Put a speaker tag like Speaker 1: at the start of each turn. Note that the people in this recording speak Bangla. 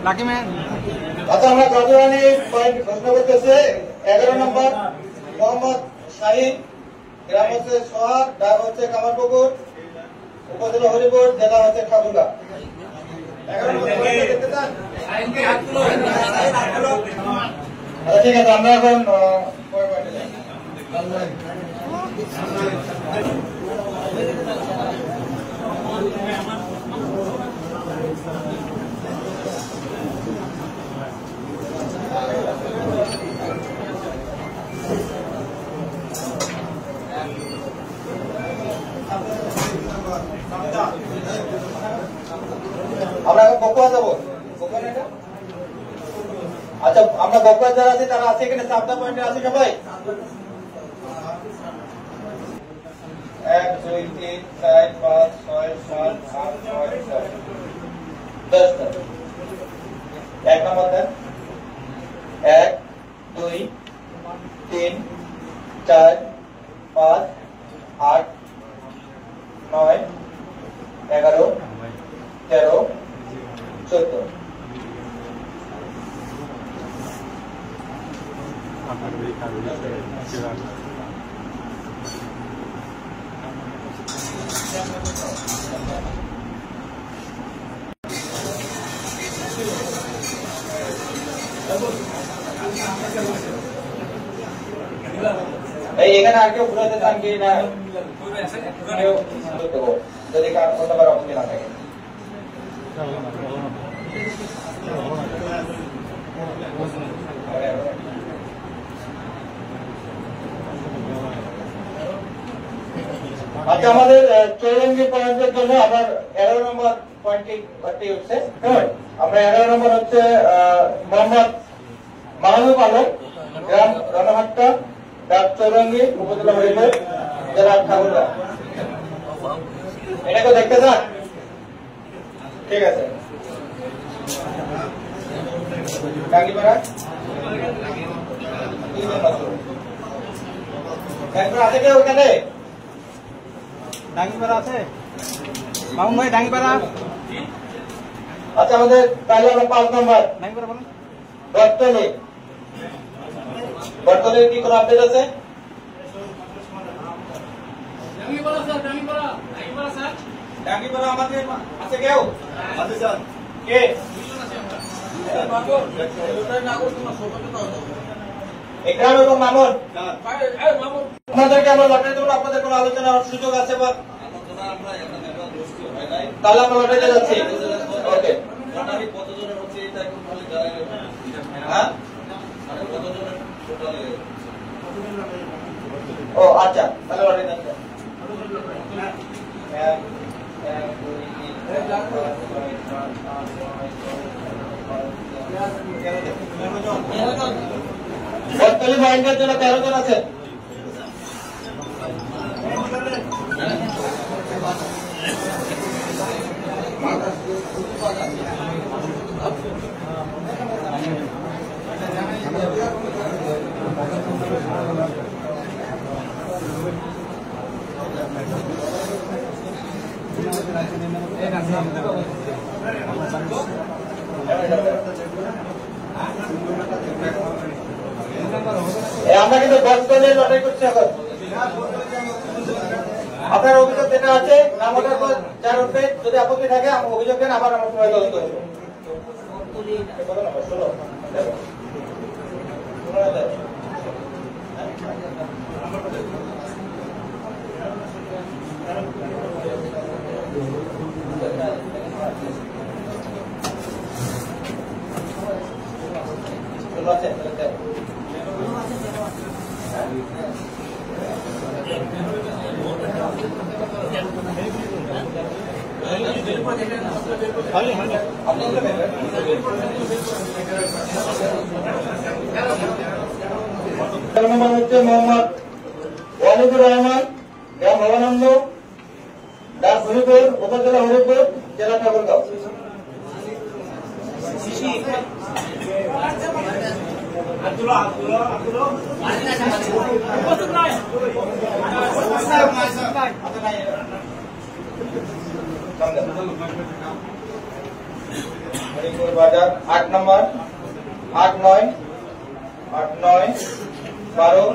Speaker 1: Lucky man.
Speaker 2: আচ্ছা, আমরা কাজরানি পয়েন্ট ঘোষণা করতেছে। 11 নম্বর মোহাম্মদ শাহিন, গ্রাম হচ্ছে সোহার, ডাক হচ্ছে কামারপুকুর, উপজেলা হরিপুর, জেলা হচ্ছে ঠাকুরগা। 11 নম্বর দেখতে চান? আচ্ছা ঠিক আছে, আমরা এখন আমরা বকুয়া যাবো। আচ্ছা, আমরা বকুয়া যারা আছে তারা আছে এখানে, চাপটা পয়েন্টে আছে সবাই। 1 2 3 4 5 6 7 8 9 10 1 নম্বর দেন। 1 2 3 4 5 8 9 11 13 14। এই এখানে আর কেউ ঘুরাতে চান কি না? যদি কোনোবার অপশন না থাকে। আচ্ছা, আমাদের চৌরঙ্গি পয়েন্টের জন্য আবার 11 নম্বর পয়েন্টটি হচ্ছে, আমরা 11 নম্বর হচ্ছে মোহাম্মদ মাহবুব আলম, গ্রাম রণহাট্টা, ডাক চৌরঙ্গি, উপজেলা হরিপুর, জেলা ঠাকুরগা। এটা কেউ দেখতে চান? ঠিক আছে। ডাঙ্গিপাড়া আছে কেউ ওখানে?
Speaker 1: ডাঙ্গিপাড়া আছে মামুন ভাই? ডাঙ্গিপাড়া।
Speaker 2: আচ্ছা, আমাদের তাহলে 5 নম্বর
Speaker 1: ডাঙ্গিপাড়া বলুন।
Speaker 2: বর্তমানে কি কোনো আপডেট আছে? ডাঙ্গিপাড়া আমাদের আছে কেউ? কে? একরাম এবং মামুন, আপনাদেরকে আমরা লটারি দেবো। আপনাদের কোনো আলোচনার সুযোগ আছে বা? তাহলে আমরা লটারিতে যাচ্ছি। ওকে, ও আচ্ছা, তাহলে লটারি যাচ্ছে। বর্তমানে পয়েন্টের জন্য 13 জন আছে। আমরা কিন্তু 10 জনের লটারি করছি এখন। আপনার অভিযোগ যেটা আছে নাম ওঠার পর যার উঠবে, যদি আপত্তি থাকে অভিযোগ দেন, আবার আমার সময় তদন্ত করবো। নম্বর হচ্ছে মোহাম্মদ ওয়ালিদুর রহমান, গ্রাম ভবানন্দ, ডাক হরিপুর, উপজেলা হরিপুর, জেলা ঠাকুরগাঁও। হরিপুর বাজার 8 নম্বর, 8, 9, 8, 9, 12।